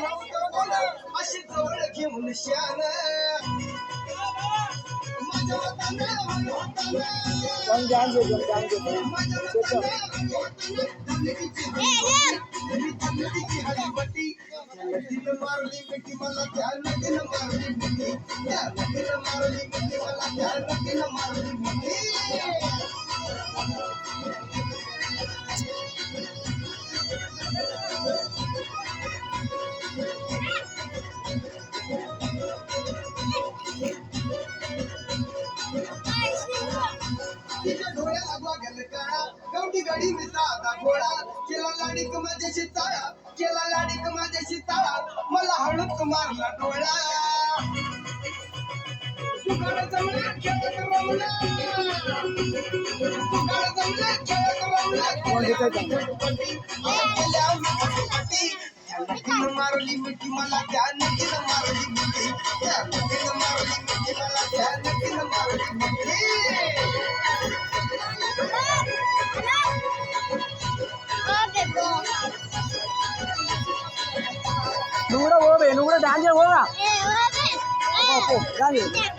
अशी जवळ घेऊन श्यान मारली मिठी मला ध्यान मारली मिठी मारली मिठी मला ध्यान मारली मिठी डोळ्याला बघायला काळा कवटी गाडी मी साधा गोळा केला लाडीक माझ्याशी ताळा केला लाडीक माझ्याशी ताळा मला हळूच मारला डोळा तुकाळ जमला खेळत रमला तुकाळ जमला खेळत रमला मारली मिठी मला ध्यान मारली मिठी मारली मिठी मला ध्यान मारली मिठी నువ్వు కూడా ఓవే నువ్వు కూడా డాన్స్ చేయవా ఓ డాన్స్